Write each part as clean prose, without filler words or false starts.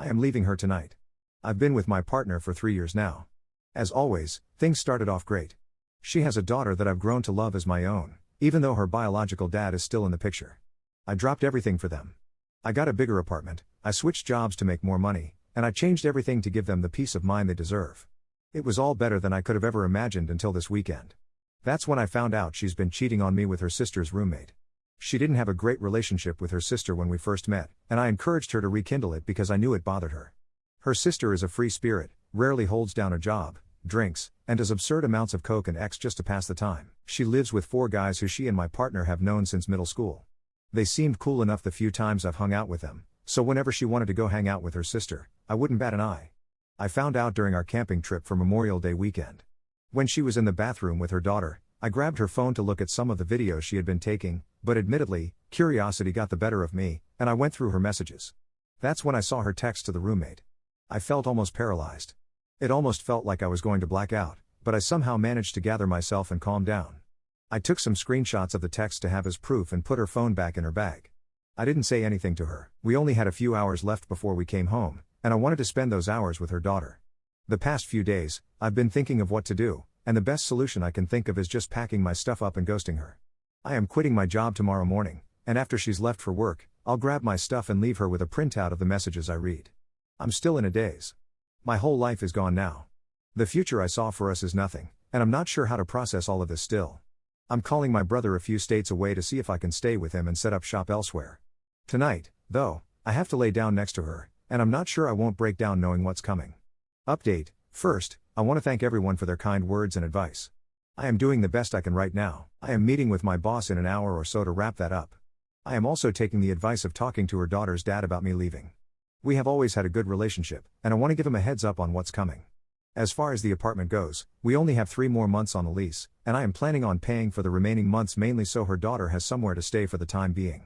I am leaving her tonight. I've been with my partner for 3 years now. As always, things started off great. She has a daughter that I've grown to love as my own, even though her biological dad is still in the picture. I dropped everything for them. I got a bigger apartment, I switched jobs to make more money, and I changed everything to give them the peace of mind they deserve. It was all better than I could have ever imagined until this weekend. That's when I found out she's been cheating on me with her sister's roommate. She didn't have a great relationship with her sister when we first met, and I encouraged her to rekindle it because I knew it bothered her. Her sister is a free spirit, rarely holds down a job, drinks, and does absurd amounts of coke and X just to pass the time. She lives with 4 guys who she and my partner have known since middle school. They seemed cool enough the few times I've hung out with them, so whenever she wanted to go hang out with her sister, I wouldn't bat an eye. I found out during our camping trip for Memorial Day weekend. When she was in the bathroom with her daughter, I grabbed her phone to look at some of the videos she had been taking, but admittedly, curiosity got the better of me, and I went through her messages. That's when I saw her text to the roommate. I felt almost paralyzed. It almost felt like I was going to black out, but I somehow managed to gather myself and calm down. I took some screenshots of the text to have as proof and put her phone back in her bag. I didn't say anything to her. We only had a few hours left before we came home, and I wanted to spend those hours with her daughter. The past few days, I've been thinking of what to do, and the best solution I can think of is just packing my stuff up and ghosting her. I am quitting my job tomorrow morning, and after she's left for work, I'll grab my stuff and leave her with a printout of the messages I read. I'm still in a daze. My whole life is gone now. The future I saw for us is nothing, and I'm not sure how to process all of this still. I'm calling my brother a few states away to see if I can stay with him and set up shop elsewhere. Tonight, though, I have to lay down next to her, and I'm not sure I won't break down knowing what's coming. Update: first, I want to thank everyone for their kind words and advice. I am doing the best I can right now. I am meeting with my boss in an hour or so to wrap that up. I am also taking the advice of talking to her daughter's dad about me leaving. We have always had a good relationship, and I want to give him a heads up on what's coming. As far as the apartment goes, we only have 3 more months on the lease, and I am planning on paying for the remaining months mainly so her daughter has somewhere to stay for the time being.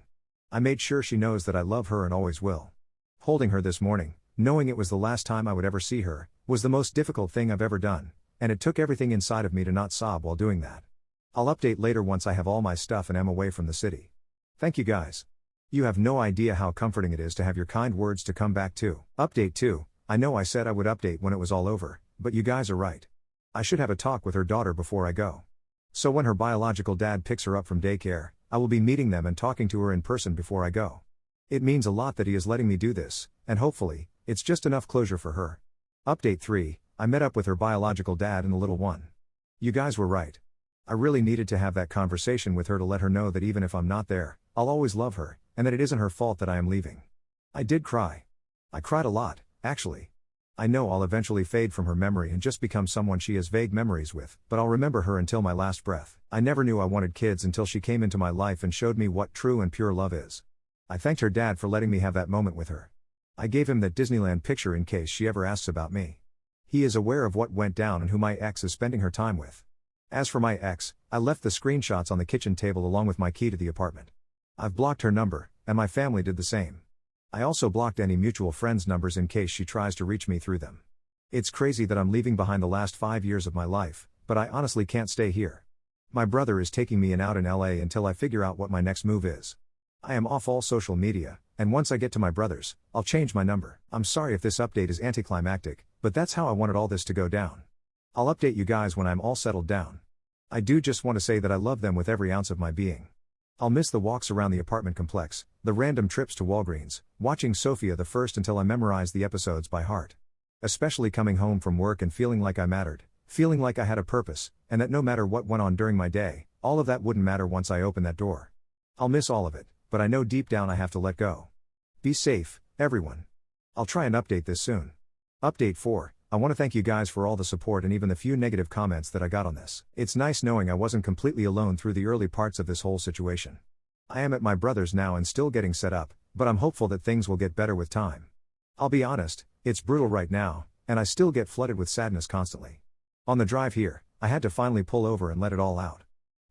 I made sure she knows that I love her and always will. Holding her this morning, knowing it was the last time I would ever see her, was the most difficult thing I've ever done, and it took everything inside of me to not sob while doing that. I'll update later once I have all my stuff and am away from the city. Thank you guys. You have no idea how comforting it is to have your kind words to come back to. Update 2, I know I said I would update when it was all over, but you guys are right. I should have a talk with her daughter before I go. So when her biological dad picks her up from daycare, I will be meeting them and talking to her in person before I go. It means a lot that he is letting me do this, and hopefully, it's just enough closure for her. Update 3, I met up with her biological dad and the little one. You guys were right. I really needed to have that conversation with her to let her know that even if I'm not there, I'll always love her, and that it isn't her fault that I am leaving. I did cry. I cried a lot, actually. I know I'll eventually fade from her memory and just become someone she has vague memories with, but I'll remember her until my last breath. I never knew I wanted kids until she came into my life and showed me what true and pure love is. I thanked her dad for letting me have that moment with her. I gave him that Disneyland picture in case she ever asks about me. He is aware of what went down and who my ex is spending her time with. As for my ex, I left the screenshots on the kitchen table along with my key to the apartment. I've blocked her number, and my family did the same. I also blocked any mutual friends' numbers in case she tries to reach me through them. It's crazy that I'm leaving behind the last 5 years of my life, but I honestly can't stay here. My brother is taking me out in LA until I figure out what my next move is. I am off all social media, and once I get to my brother's, I'll change my number. I'm sorry if this update is anticlimactic, but that's how I wanted all this to go down. I'll update you guys when I'm all settled down. I do just want to say that I love them with every ounce of my being. I'll miss the walks around the apartment complex, the random trips to Walgreens, watching Sophia the First until I memorized the episodes by heart. Especially coming home from work and feeling like I mattered, feeling like I had a purpose, and that no matter what went on during my day, all of that wouldn't matter once I opened that door. I'll miss all of it, but I know deep down I have to let go. Be safe, everyone. I'll try and update this soon. Update 4, I want to thank you guys for all the support and even the few negative comments that I got on this. It's nice knowing I wasn't completely alone through the early parts of this whole situation. I am at my brother's now and still getting set up, but I'm hopeful that things will get better with time. I'll be honest, it's brutal right now, and I still get flooded with sadness constantly. On the drive here, I had to finally pull over and let it all out.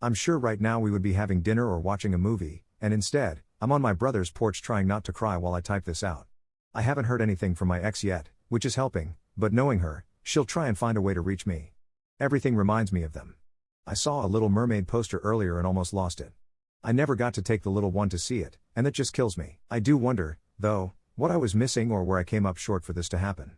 I'm sure right now we would be having dinner or watching a movie, and instead, I'm on my brother's porch trying not to cry while I type this out. I haven't heard anything from my ex yet, which is helping, but knowing her, she'll try and find a way to reach me. Everything reminds me of them. I saw a Little Mermaid poster earlier and almost lost it. I never got to take the little one to see it, and that just kills me. I do wonder, though, What I was missing or where I came up short for this to happen.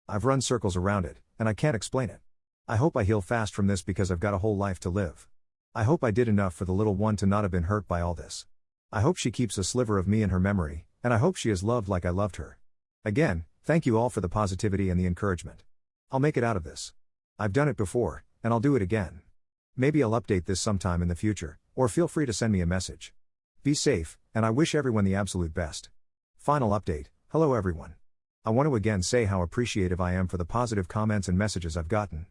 I've run circles around it, and I can't explain it. I hope I heal fast from this because I've got a whole life to live. I hope I did enough for the little one to not have been hurt by all this. I hope she keeps a sliver of me in her memory, and I hope she is loved like I loved her. Again, thank you all for the positivity and the encouragement. I'll make it out of this. I've done it before, and I'll do it again. Maybe I'll update this sometime in the future, or feel free to send me a message. Be safe, and I wish everyone the absolute best. Final update. Hello everyone. I want to again say how appreciative I am for the positive comments and messages I've gotten.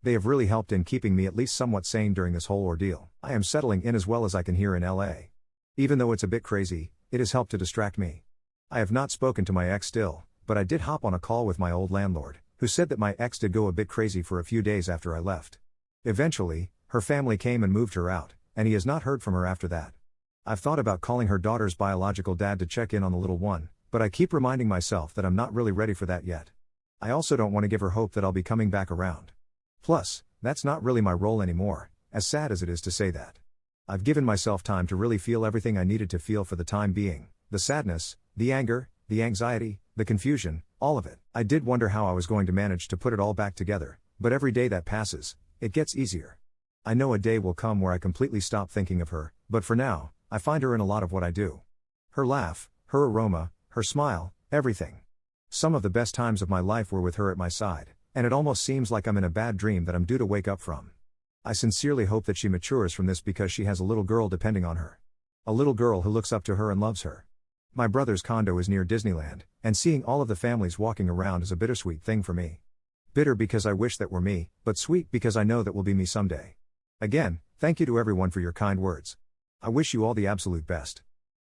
They have really helped in keeping me at least somewhat sane during this whole ordeal. I am settling in as well as I can here in LA. Even though it's a bit crazy, it has helped to distract me. I have not spoken to my ex still, but I did hop on a call with my old landlord, who said that my ex did go a bit crazy for a few days after I left. Eventually, her family came and moved her out, and he has not heard from her after that. I've thought about calling her daughter's biological dad to check in on the little one, but I keep reminding myself that I'm not really ready for that yet. I also don't want to give her hope that I'll be coming back around. Plus, that's not really my role anymore, as sad as it is to say that. I've given myself time to really feel everything I needed to feel for the time being, the sadness, the anger, the anxiety, the confusion, all of it. I did wonder how I was going to manage to put it all back together, but every day that passes, it gets easier. I know a day will come where I completely stop thinking of her, but for now, I find her in a lot of what I do. Her laugh, her aroma, her smile, everything. Some of the best times of my life were with her at my side, and it almost seems like I'm in a bad dream that I'm due to wake up from. I sincerely hope that she matures from this because she has a little girl depending on her. A little girl who looks up to her and loves her. My brother's condo is near Disneyland, and seeing all of the families walking around is a bittersweet thing for me. Bitter because I wish that were me, but sweet because I know that will be me someday. Again, thank you to everyone for your kind words. I wish you all the absolute best.